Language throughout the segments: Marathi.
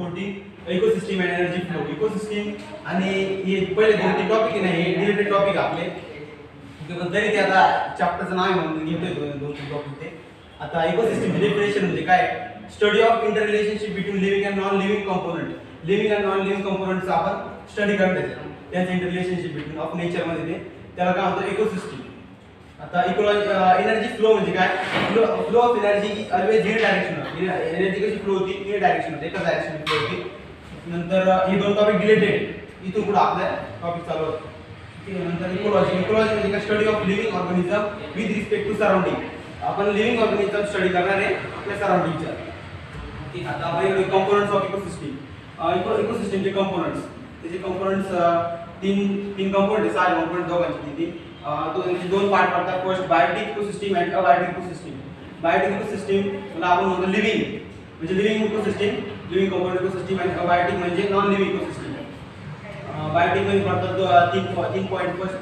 14 ecosystem and energy flow. Ecosystem आणि हे पहिले दोन तीन टॉपिक नाही रिलेटेड टॉपिक आपले पण तरी ते आता चॅप्टरचं नाव आहे म्हणून घेतोय दोन तीन टॉपिक ते. आता इकोसिस्टम डेफिनेशन म्हणजे काय? Study of inter relationship between living and non living component. Living and non living कंपोनंटचं आपण स्टडी करण्याचं त्यांचं inter relationship between of nature मध्ये ते त्याला काय म्हणतो इकोसिस्टम. आता एनर्जी फ्लो म्हणजे काय? Flow of energy always in direction. Energy कशी फ्लो होती? इन डायरेक्शन मध्ये एका डायरेक्शन फ्लो होती. नंतर हे दोन टॉपिक रिलेटेड इथून पुढे आपल्या टॉपिक चालू होतो. नंतर इकोलॉजी. इकोलॉजी म्हणजे काय? Study of living organism with respect to surrounding. आपण लिव्हिंग ऑर्गॅनिझम स्टडी करणार आहे आपल्या सराउंडिंगच्या. आता आपण कंपोनंट्स ऑफ इकोसिस्टम. इकोसिस्टमचे कंपोनंट्स त्याचे कंपोनंट्स तीन कंपोनंट आहे. 6 कंपोनंट दोघांचे तीन दोन पार्ट पडतात. First biotic ecosystem and abiotic ecosystem. Biotic ecosystem मला आपण म्हणतो लिव्हिंग म्हणजे living ecosystem, living component ecosystem आणि अबायोटिक म्हणजे नॉन लिव्हिंग इकोसिस्टम. बायोटिक मध्ये पडतात तीन पॉइंट. फर्स्ट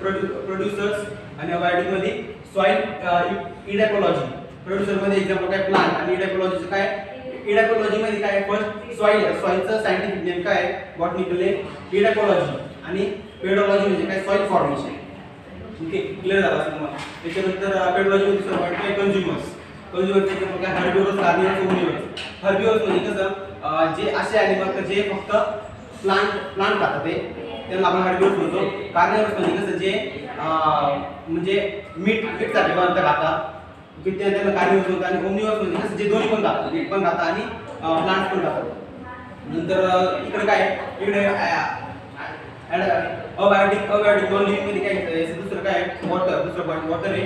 प्रोड्युसर्स आणि अबायोटिक मध्ये सॉइल इडेकोलॉजी. प्रोड्युसर मध्ये एक्झाम्पल काय? प्लांट. आणि इडेकोलॉजीचं काय? इडेकोलॉजी मध्ये काय? फर्स्ट सॉइलचं सायंटिफिक नेम काय? Botanical name edaphology. आणि पेडोलॉजी म्हणजे काय? Soil formation. ओके, क्लिअर झालं असेल तुम्हाला. त्याच्यानंतर पेडोलॉजी मध्ये दुसरं पॉइंट काय? कंझ्युमर्स. कंझ्युमरचे एक्झाम्पल काय? हर्बिव्हरस, कार्निव्हरस, ओम्निव्हरस. हर्बिव्हरस म्हणजे कसं? जे असे ॲनिमल जे फक्त प्लांट खातात त्यांना आपण हर्बिव्हरस म्हणतो. कार्निव्हरस म्हणजे कसं? जे म्हणजे मीठसाठी बनतं खातात त्यांना कार्निव्हरस म्हणतात. आणि ओम्निव्हरस म्हणजे कसं? जे दोन्ही पण खातात, मीठ पण खातात आणि प्लांट पण खातात. नंतर इकडे काय? इकडे अबायोटिक नॉन लिव्हिंग मध्ये काय? दुसरं काय? वॉटर. दुसरं पॉईंट वॉटर आहे.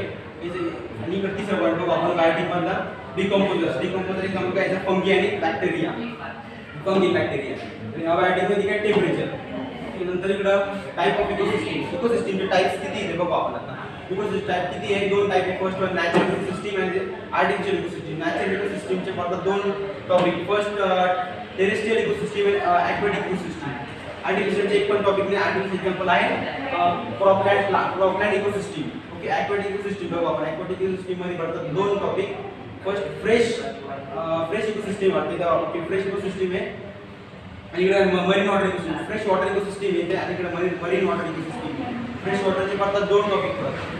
आणि इकडे तिसरं पॉईंट बघू आपण बायोटिक मधला डिकम्पोजर्स. डिकम्पोजर एक्झाम्पल काय? फंगी आणि बॅक्टेरिया. Fungi bacteria. आणि अबायोटिक मध्ये काय? टेम्परेचर. नंतर इकडं टाइप ऑफ इकोसिस्टम. इकोसिस्टमचे टाइप्स किती आहेत बघू आपण आता. इकोसिस्टम टाइप किती आहे? दोन टाइप आहे. फर्स्ट वन नॅचरल इकोसिस्टम आणि आर्टिफिशियल इकोसिस्टम. नॅचरल इकोसिस्टमचे पडतात दोन टॉपिक. फर्स्ट टेरेस्ट्रियल इकोसिस्टम आणि ॲक्वेटिक इकोसिस्टम. आर्टिफिशियलचे एक पण टॉपिक नाही. आर्टिफिशियल एक्झाम्पल आहे क्रॉपलँड इकोसिस्टम. ओके, ॲक्वेटिक इकोसिस्टम बघू आपण. ॲक्वेटिक इकोसिस्टम मध्ये पडतात दोन टॉपिक. फर्स्ट फ्रेश इकोसिस्टम वाटते तेव्हा. ओके, फ्रेश इकोसिस्टम आहे. आणि इकडे marine water ecosystem. Fresh water ecosystem येते आणि इकडे मरीन वॉटर इकोसिस्टम. फ्रेश वॉटरचे पडतात दोन टॉपिक.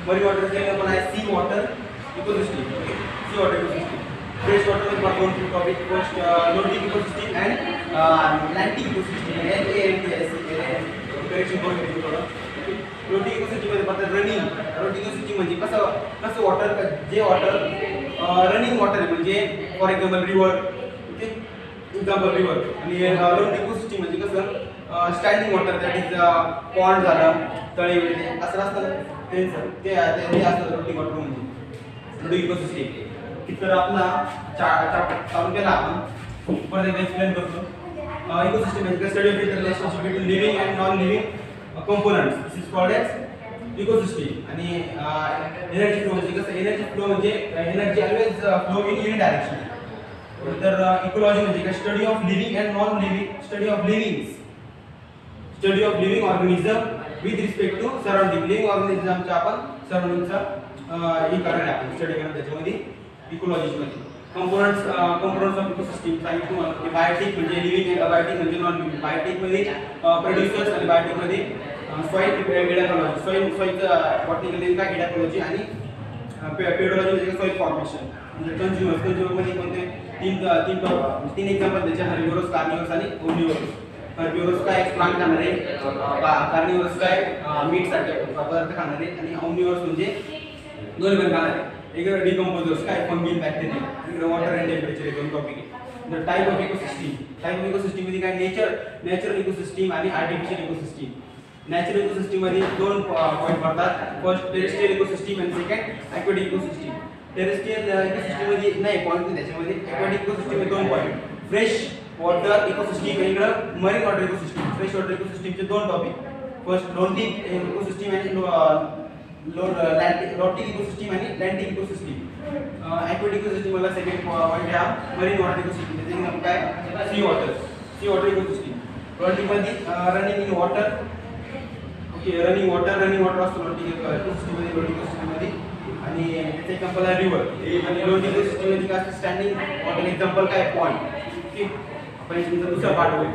मरीन वॉटरचे पण आहे sea water ecosystem. Sea water ecosystem. Fresh water मध्ये पडतात दोन topic. First lotic ecosystem and lentic ecosystem. Lotic ecosystem मध्ये पडतात रनिंग. लोटिक इकोसिस्टम म्हणजे कसं वॉटर जे वॉटर रनिंग वॉटर आहे म्हणजे for example river. Okay, example river. आणि लोटिक इकोसिस्टम म्हणजे कसं standing water. That is pond झालं, तळे वगैरे असं असतं ते असतं लोटिक वॉटर म्हणजे लोटिक इकोसिस्टम. तर आपला चॅप्टर चालू केला आपण. परत एकदा एक्सप्लेन करतो. इकोसिस्टम म्हणजे study of inter relationship between living and non living components. This is called as ecosystem. आणि एनर्जी फ्लो म्हणजे कसं? एनर्जी फ्लो म्हणजे energy always flow in any direction. तर इकोलॉजी म्हणजे काय? Study of living and non living. Study of living organism with respect to surrounding. Living ऑर्गॅनिझमच्या आपण सराउंडिंगचा हे करणार आपण स्टडी करणार त्याच्यामध्ये इकोलॉजी मध्ये. कंपोनंट्स ऑफ इकोसिस्टम सांगितलं तुम्हाला की बायोटिक म्हणजे लिव्हिंग आणि अबायोटिक म्हणजे नॉन लिव्हिंग. बायोटिक मध्ये प्रोड्युसर्स आणि बायोटिक मध्ये सॉइल इडेकोलॉजी. सॉइलचं बॉटनिकल नेम काय? इडेकोलॉजी. आणि पेडोलॉजी म्हणजे सॉइल फॉर्मेशन. म्हणजे कंझ्युमर मध्ये कोणते तीन एक्झाम्पल त्याचे? हर्बिव्हरस, कार्निव्हरस आणि ओम्निव्हरस. हर्बिव्हरस काय? प्लांट खाणारे. कार्निव्हरस काय? मीठसाठी पदार्थ खाणारे. आणि ओम्निव्हरस म्हणजे दोन्ही पण खाणारे. इकडे डिकम्पोजर्स काय? Fungi, bacteria. इकडे वॉटर अँड टेम्परेचर दोन टॉपिक आहे. Type of ecosystem. Type of ecosystem मध्ये काय? नॅचरल इकोसिस्टम आणि आर्टिफिशियल इकोसिस्टम. नॅचरल इकोसिस्टम मध्ये दोन पॉइंट पडतात. फर्स्ट टेरेस्ट्रियल इकोसिस्टम आणि second aquatic ecosystem. Terrestrial ecosystem मध्ये नाही पॉइंट नाही त्याच्यामध्ये. ॲक्वेटिक इकोसिस्टम मध्ये दोन पॉइंट. फ्रेश वॉटर इकोसिस्टम आणि इकडे marine water ecosystem. Fresh water इकोसिस्टमचे दोन टॉपिक. फर्स्ट लोटिक इकोसिस्टम आणि लोटिक इकोसिस्टम आणि लँटिक इकोसिस्टम. ॲक्वेटिक इकोसिस्टम मला सेकंड पॉइंट हा मरीन वॉटर इकोसिस्टम. त्याचे नाव काय? Sea water ecosystem. लोटिक मध्ये running in water. Okay, running water असतो लोटिक इकोसिस्टम मध्ये. लोटिक इकोसिस्टम मध्ये आणि त्याचे एक्झाम्पल आहे रिव्हर. आणि लोटिक इकोसिस्टम मध्ये काय? Standing water. एक्झाम्पल काय? पॉन्ड. ओके, आपण तुमचा दुसरा पार्ट होईल.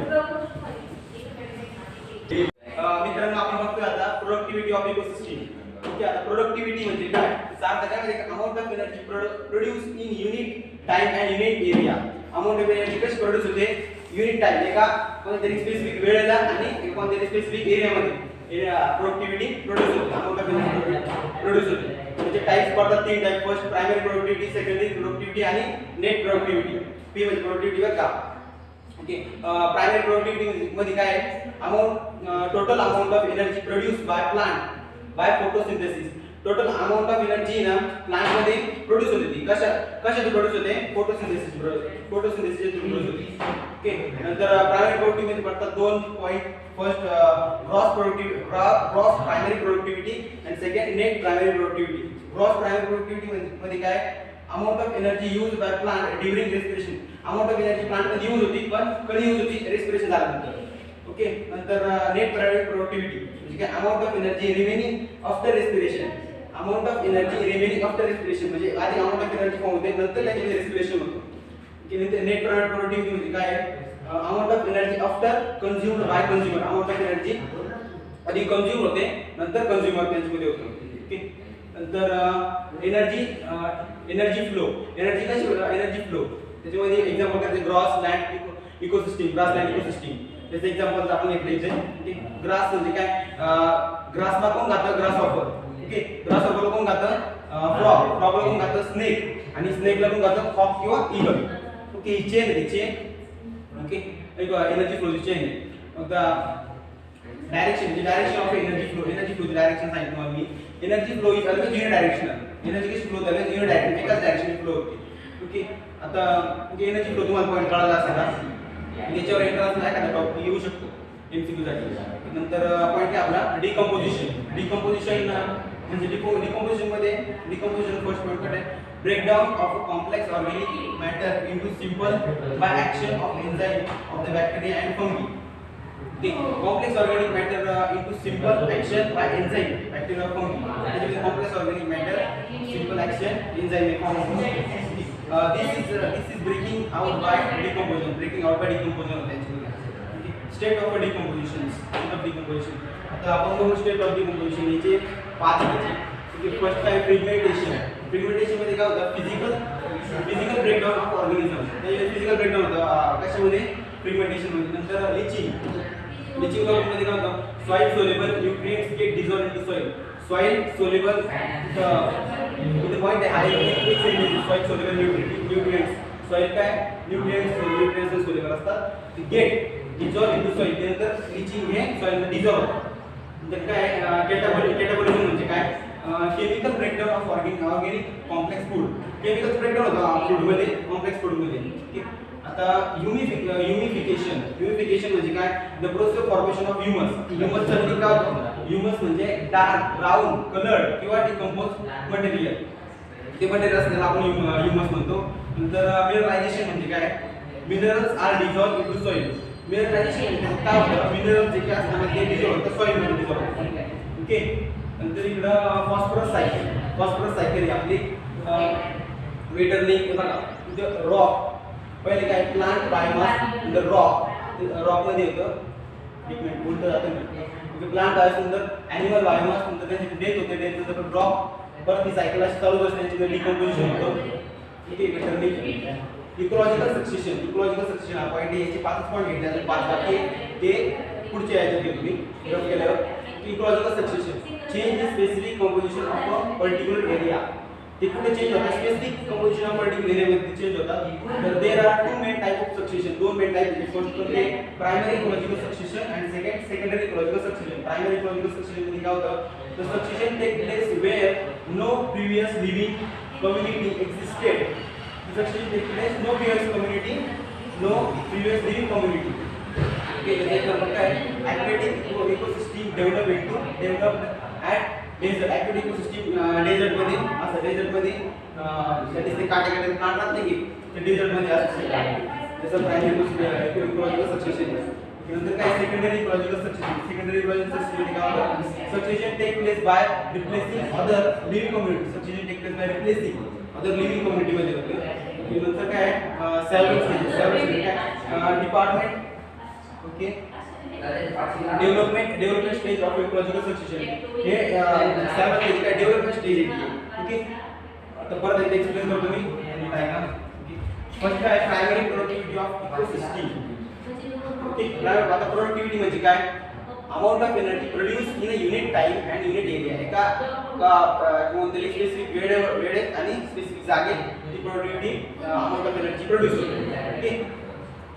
मित्रांनो आपण बघतोय आता प्रोडक्टिव्हिटी ऑफ इकोसिस्टम. ओके, आता प्रोडक्टिव्हिटी म्हणजे काय? सार्थ काय म्हणजे amount of energy produce in unit time and unit area. Amount of energy कशी प्रोड्यूस होते? युनिट टाइम एका कोणत्यातरी स्पेसिफिक वेळेला आणि कोणत्यातरी स्पेसिफिक एरियामध्ये प्रोडक्टिव्हिटी प्रोड्यूस होते. अमाउंट ऑफ एनर्जी प्रोड्यूस होते. म्हणजे टाइप्स पडतात तीन type. First primary productivity, secondary productivity आणि नेट प्रोडक्टिव्हिटी. पी म्हणजे प्रोडक्टिव्हिटी वर का. ओके, प्रायमरी प्रोडक्टिव्हिटी मध्ये काय आहे? Amount total amount of energy produce by plant by photosynthesis. Total amount of energy ना प्लांट मध्ये प्रोड्यूस होते. ती कशातून प्रोड्यूस होते? फोटोसिंथेसिस थ्रू प्रोड्यूस होते. ओके, नंतर प्रायमरी प्रोडक्टिव्हिटी मध्ये पडतात दोन पॉइंट. फर्स्ट ग्रॉस प्रायमरी प्रोडक्टिव्हिटी आणि second net primary productivity. Gross primary productivity मध्ये काय? Amount of energy used by plant during respiration. Amount of energy plant मध्ये यूज होती, पण कधी यूज होती? रेस्पिरेशन झाल्यानंतर. ओके, नंतर नेट प्रायमरी प्रोडक्टिव्हिटी म्हणजे काय? Amount of energy remaining after respiration. Amount of energy remaining after respiration म्हणजे आधी अमाउंट ऑफ एनर्जी फॉर्म होते, नंतर त्याचे रेस्पिरेशन होतं. ओके, नेट प्रायमरी प्रोडक्टिव्हिटी म्हणजे काय? Amount of energy after consumed by consumer. Amount of energy आधी कंझ्युम होते, नंतर कंझ्युमर त्यांच्यामध्ये होतं. ओके, नंतर एनर्जी फ्लो. एनर्जी कशी? एनर्जी फ्लो त्याच्यामध्ये एक्झाम्पल काय? Gross land ecosystem. Grassland ecosystem त्याचं एक्झाम्पल आपण घेतलं इथे. ओके, ग्रास म्हणजे काय? ग्रासला कोण खातं? ग्रासहॉपर. ओके, ग्रासहॉपरला कोण खातं? फ्रॉग. फ्रॉगला कोण खातं? स्नेक. आणि स्नेकला कोण खातं? हॉक किंवा ईगल. ओके, ही चेन आहे चेन. ओके, एक एनर्जी फ्लोची चेन आहे. मग डायरेक्शन म्हणजे direction of energy flow. Energy फ्लोची डायरेक्शन सांगितलं तुम्हाला मी. Energy flow is always unidirectional. Energy कशी फ्लो होते? युनिडायरेक्शनल, एकाच डायरेक्शनने फ्लो होते. ओके, आता एनर्जी फ्लो तुम्हाला पॉईंट कळाला असेल ना, याच्यावर इंटरेस्ट नाही का टॉपिक येऊ शकतो एमसीक्यू साठी. नंतर पॉईंट आहे आपला डिकम्पोजिशन. डिकम्पोजिशन म्हणजे डिकम्पोजिशन मध्ये डिकम्पोजिशन फर्स्ट पॉईंट काय आहे? Breakdown of a complex organic matter into simple by action of enzyme of the bacteria and fungi. The complex organic matter into simple action by enzyme, bacteria or fungi. That is complex organic matter, simple action, enzyme form. This is breaking out by decomposition. Breaking out by decomposition essentially. Okay. State of decomposition. State of decomposition. आता आपण बघू state of decomposition याचे पाच याचे. Okay. First काय? Fragmentation. Fragmentation मध्ये काय होतं? Physical breakdown of organism. Physical breakdown होतं कशामध्ये? Fragmentation मध्ये. नंतर leaching. लिचिंग मध्ये काय होतं? Soil soluble nutrients get dissolved into soil. Soil soluble इथे पॉइंट आहे एक sentence. Soil soluble nutrients. Soil काय? न्यूट्रिएंट्स सोलेबल असतात. ते गेट डिसॉल्व्ड इनटू सॉइल. त्यानंतर लिचिंग हे सॉइल मध्ये डिसॉल्व्ह होतं. नंतर काय? कॅटाबॉलिझम म्हणजे काय? Chemical breakdown of organic complex food. Chemical breakdown होतं फूड मध्ये, कॉम्प्लेक्स फूड मध्ये. ठीक. आता ह्युमिफिकेशन. ह्युमिफिकेशन म्हणजे काय? The process of formation of humus. ह्युमसचा म्हणजे काय होतं? ह्युमस म्हणजे डार्क ब्राऊन कलर्ड किंवा डिकम्पोज मटेरियल. ते मटेरियल असल्याला आपण ह्युमस म्हणतो. नंतर मिनरलायझेशन म्हणजे काय? Minerals are dissolved into soil. Mineralisation म्हणजे काय होतं? मिनरल्स जे काय असतात ते डिसॉल्व्ड होतात सॉइल मध्ये डिसॉल्व्ड होतात. ओके, नंतर इकडं फॉस्फरस सायकल. फॉस्फरस सायकल ही आपली वेटरनी बघा रॉक. पहिले काय? Plant biomass. नंतर रॉक मध्ये येतं एक मिनिट उलट जातं म्हणजे प्लांट बायोमास, नंतर ॲनिमल बायोमास, नंतर त्याची डेथ होते. डेथ नंतर रॉक. परत ही सायकल अशी चालू असते, त्यांची डिकम्पोजिशन होतं. ठीक आहे, veterinary. Ecological succession. Ecological succession हा पॉईंट याचे पाच पॉईंट घेतले आणि पाच बाकी ते पुढच्या याच्यात घेतो मी रफ केल्यावर. Ecological succession change in specific composition of a particular area. ते कुठे चेंज होतात? स्पेसिफिक कंपोजिशन ऑफ पर्टिक्युलर एरियामध्ये चेंज होतात. तर there are two main type of succession. दोन मेन टाइप आहेत. फर्स्ट म्हणजे प्रायमरी इकोलॉजिकल सक्सेशन आणि secondary ecological succession. Primary ecological succession मध्ये काय होतं? The succession take place where no previous living community existed. The succession take place no previous community, no previous living community. Okay, example काय? Aquatic ecosystem develop at desert. Aquatic ecosystem desert मध्ये असं. डेझर्ट मध्ये ते काटे प्लांट राहते की ते डेझर्ट मध्ये असतं. जसं प्रायमरी इकोलॉजिकल सक्सेशन. नंतर काय? Secondary ecological succession. Secondary ecological succession काय होतं? Succession take place by replacing other living community. Succession take place by replacing other living community मध्ये होते. नंतर काय सेव्हन काय department okay development stage of ecological succession हे सेव्हन स्टेज काय डेव्हलपमेंट स्टेज आहे ओके आता परत एकदा एक्सप्लेन करतो मी काय का फर्स्ट काय primary productivity of ecosystem okay आता प्रोडक्टिव्हिटी म्हणजे काय amount of energy produce in a unit time and unit area एका कोणत्याही स्पेसिफिक वेळेत आणि स्पेसिफिक जागेत ती productivity amount of energy produce होते ओके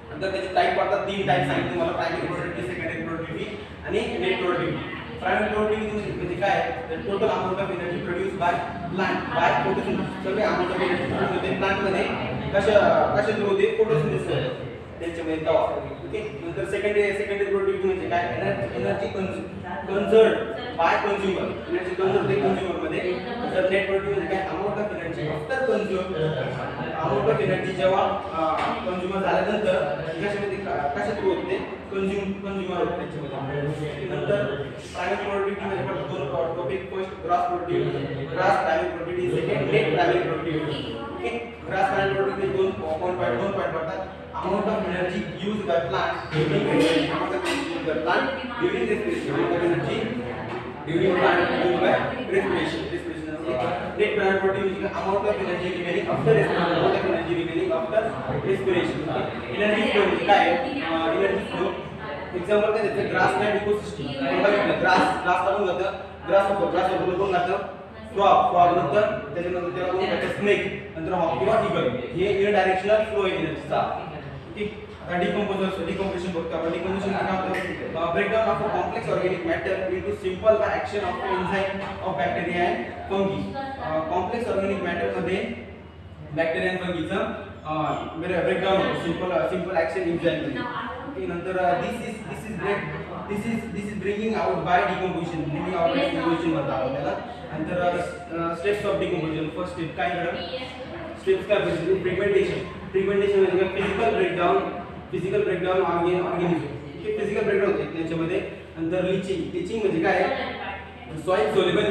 नंतर त्याचे टाइप पडतात तीन टाइप सांगितले मला प्रायमरी प्रोडक्टिव्हिटी सेकंडरी प्रोडक्टिव्हिटी आणि नेट प्रोडक्टिव्हिटी प्रायमरी प्रोडक्टिव्हिटी म्हणजे काय तर total amount of energy produce by plant by photosynthesis सगळे अमाउंट ऑफ एनर्जी प्रोड्यूस होते प्लांट मध्ये कशा थ्रू होते फोटोसिंथेसिस त्यांच्यामध्ये तेव्हा ओके नंतर सेकंडरी प्रोडक्टिव्हिटी म्हणजे काय एनर्जी कन्झर्व्ड बाय कंझ्युमर एनर्जी कन्झर्व्ड ते कंझ्युमर मध्ये तर नेट प्रोडक्टिव्हिटी म्हणजे काय amount of energy after consume amount of energy जेव्हा कंझ्युमर झाल्यानंतर कशा थ्रू होते कंझ्युमर होते त्याच्यामध्ये नंतर प्रायमरी प्रोडक्टिव्हिटी म्हणजे दोन topic first gross productivity gross primary productivity second net primary productivity okay gross primary productivity दोन पॉइंट पडतात amount of energy used by plant during amount of energy used by plant during respiration amount of energy during plant used by respiration net plant productivity amount of energy remaining after respiration amount of energy remaining after respiration energy flow काय energy flow एक्झाम्पल काय त्याचं ग्रासलँड इकोसिस्टम बघितलं ग्रास लागून जातं ग्रास बघून जातं फ्रॉग नंतर त्याच्यानंतर त्याला कोण म्हणतात स्नेक नंतर हॉक किंवा ईगल हे इन डायरेक्शनल फ्लो आहे एनर्जीचा ठीक आता डिकम्पोजिशन बघतो आपण डिकम्पोजिशन काय होतं breakdown of a complex organic matter into simple by action of enzyme of bacteria and fungi complex organic matter मध्ये बॅक्टेरिया अँड फंगीचं ब्रेकडाउन होतं सिंपल ऍक्शन एन्झाइम मध्ये नंतर this is bringing out by decomposition म्हणतात आपण त्याला नंतर steps of decomposition first step काय करा स्टेप्स काय फ्रेगमेंटेशन म्हणजे physical breakdown organism physical breakdown होते त्याच्यामध्ये नंतर लिचिंग म्हणजे काय सॉइल सोल्युबल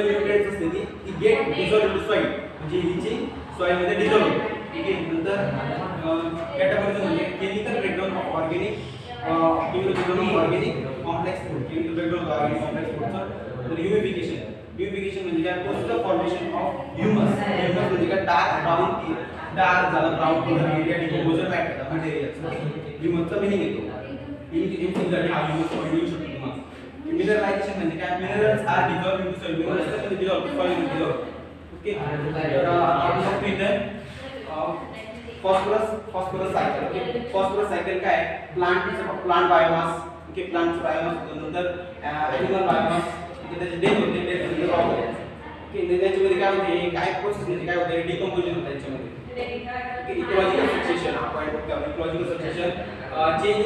न्यूट्रिएंट्स असते ती गेट डिसॉल्व्ड टू सॉइल म्हणजे लिचिंग सॉइल मध्ये डिसॉल्व्ह होते ठीक आहे नंतर कॅटाबॉलिझम म्हणजे chemical breakdown of organic complex food chemical breakdown of organic complex फूडचं तर ह्युमिफिकेशन म्हणजे काय पोस्ट फॉर्मेशन ऑफ ह्युमस म्हणजे काय डार्क झाला brown colour area decomposer material ह्युमसचा मीनिंग येतो इन हा ह्युमस पॉइंट येऊ शकतो तुम्हाला मिनरलायझेशन म्हणजे काय minerals are dissolved in soil minerals मध्ये डिसॉल्व्ड सॉइल मध्ये डिसॉल्व्ड ओके तर आपण इथं phosphorus cycle okay phosphorus cycle काय plant biomass okay plant biomass नंतर ॲनिमल बायोमास त्याची डेथ होते ओके त्याच्यामध्ये काय होते काय प्रोसेस म्हणजे काय होते डिकम्पोजिशन होतं त्याच्यामध्ये इकोलॉजिकल सक्सेशन हा पॉइंट बघतो आपण ecological succession change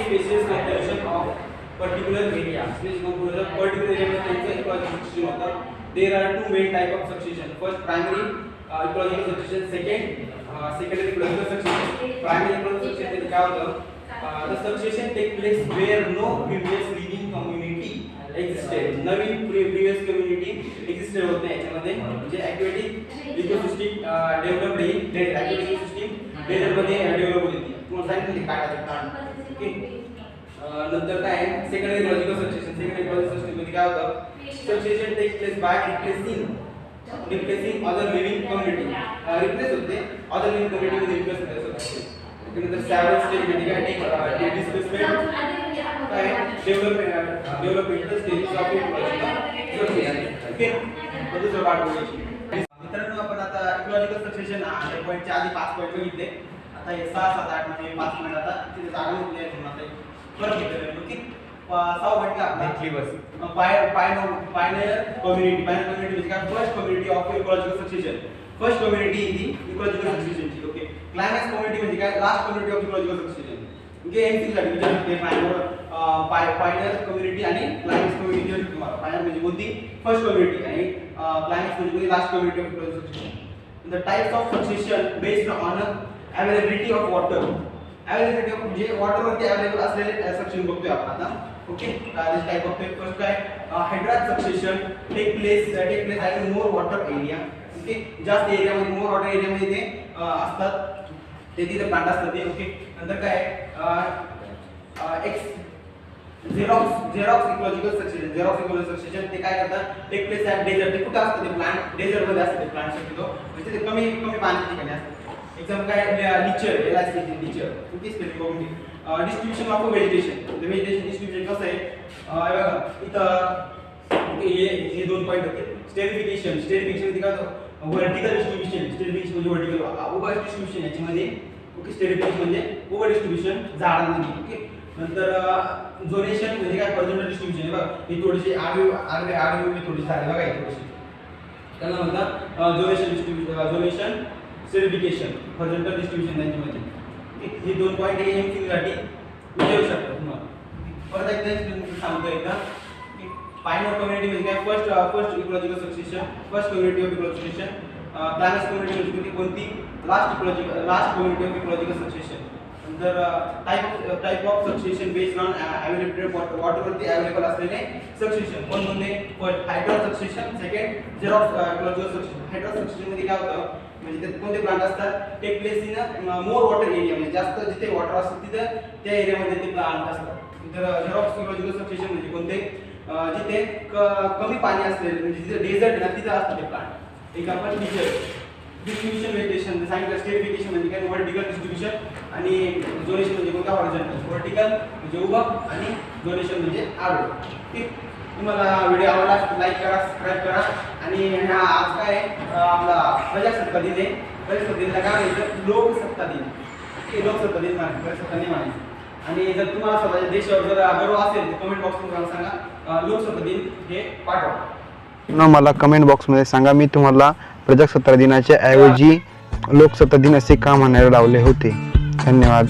species composition of particular area particular area त्यांचं इकोलॉजिकल सक्सेशन होतं there are two main type of succession first primary ecological succession secondary ecological succession primary ecological succession काय होतं the succession take place where no previous living community existed Naveen previous community existed होत नाही याच्यामध्ये म्हणजे aquatic ecosystem developed in that aquatic ecosystem desert मध्ये डेव्हलप होती तुम्हाला सांगितलं काय प्लांट ओके नंतर काय सेकंडरी ecological succession मध्ये काय होतं succession takes place by replacing other living community replace होते other living community मध्ये replace होते नंतर several stage मध्ये काय displacement काय developmental stages of ecological okay दुसरा पार्ट बघूया मित्रांनो आपण आता इकोलॉजिकल सक्सेशन या पॉइंटच्या आधी 5 पॉइंट बघितले आता हे 6 7 8 मध्ये 5 मिनिट आता तिथे जागा होती आहे तुम्हाला परत घेतलं ओके 6 पॉइंट आपले क्लिअर्स pioneer community म्हणजे काय first community of ecological succession first community in the ecological succession ची ओके क्लायमॅक्स कम्युनिटी म्हणजे काय last community of ecological succession okay MC साठी विचारते pioneer कम्युनिटी आणि क्लायमॅक्स कम्युनिटी जे तुम्हाला pioneer म्हणजे कोणती फर्स्ट कम्युनिटी आणि क्लायमॅक्स म्हणजे last community of ecological succession the types of succession based on availability of water availability of म्हणजे वॉटर वरती अवेलेबल असलेले सक्सेशन बघतोय आपण आता ओके टाइप ऑफ फर्स्ट काय hydra succession take place at more water area. Okay, जास्त एरियामध्ये मोर वॉटर एरियामध्ये ते असतात, ते तिथे प्लांट असतात ते. ओके, नंतर काय झेरॉक्स इकॉलॉजिकल सक्सेशन ते काय करतात, टेक प्लेस ॲट डेझर्ट. ते कुठं असतं, ते प्लांट डेझर्टमध्ये असतं ते प्लांट शक्यतो, म्हणजे ते कमी पाण्याच्या ठिकाणी असतं. एक्झाम्पल काय lichen, lichen. Okay, distribution of vegetation. Distribution कसं आहे बघा इथं. हे 2 पॉईंट होते. स्टेरिफिकेशन मध्ये काय होतं, व्हर्टिकल डिस्ट्रीब्युशन म्हणजे व्हर्टिकल उभं डिस्ट्रीब्युशन याच्यामध्ये. ओके, स्टेरिफिकेशन म्हणजे उभं डिस्ट्रीब्युशन झाडांमध्ये. ओके, नंतर झोनेशन म्हणजे काय, हॉरिझॉन्टल डिस्ट्रीब्युशन. बघा ही थोडीशी आडवी थोडीशी झाली बघा, ही थोडीशी त्याला म्हणतात झोनेशन स्टेरिफिकेशन, हॉरिझॉन्टल डिस्ट्रीब्युशन यांच्यामध्ये. हे 2 पॉईंट एमसीक्यू साठी विचारू शकतो तुम्हाला. परत एकदा सांगतो एकदा, पायनर कम्युनिटी म्हणजे काय, first ecological succession, first community of ecological succession. Climax community म्हणजे कोणती, last community of ecological succession. नंतर type of succession based on availability वॉटरवरती अवेलेबल असलेले सक्सेशन कोणते, first hydrarch succession, second xerarch ecological succession. Hydrarch succession मध्ये काय होतं, म्हणजे त्यात कोणते प्लांट असतात, take place in more water area, म्हणजे जास्त जिथे वॉटर असतं तिथं त्या एरियामध्ये ते प्लांट असतात. तर झेरॉक्स इकॉलॉजिकल सक्सेशन म्हणजे कोणते, जिथे कमी पाणी असलेले, म्हणजे जिथे डेझर्ट ना तिथं असतं ते प्लांट. एक आपण डिस्ट्रीब्युशन व्हेजिटेशन सांगितलं. स्टेरिफिकेशन म्हणजे काय, व्हर्टिकल डिस्ट्रीब्युशन, आणि झोनेशन म्हणजे कोणता, हॉरिझॉन्टल. व्हर्टिकल म्हणजे उभं आणि झोनेशन म्हणजे आडवं. ठीक, तुम्हाला व्हिडिओ आवडला लाईक करा, सबस्क्राईब करा. आणि आज काय आपला प्रजासत्ताक दिन आहे. प्रजासत्ताक दिनला काय म्हणायचं, लोकसत्ता दिन. ठीक, लोकसत्ता दिन प्रजासत्ताक नाही म्हणायचं. आणि जर तुम्हाला स्वतःच्या देशावर जर गर्व असेल तर कमेंट बॉक्समध्ये मला सांगा, लोकसत्ता दिन हे पाठवा. मला कमेंट बॉक्समध्ये सांगा, मी तुम्हाला प्रजासत्ताक दिनाच्या ऐवजी लोकसत्ताक दिन असे का म्हणायला लावले होते. धन्यवाद.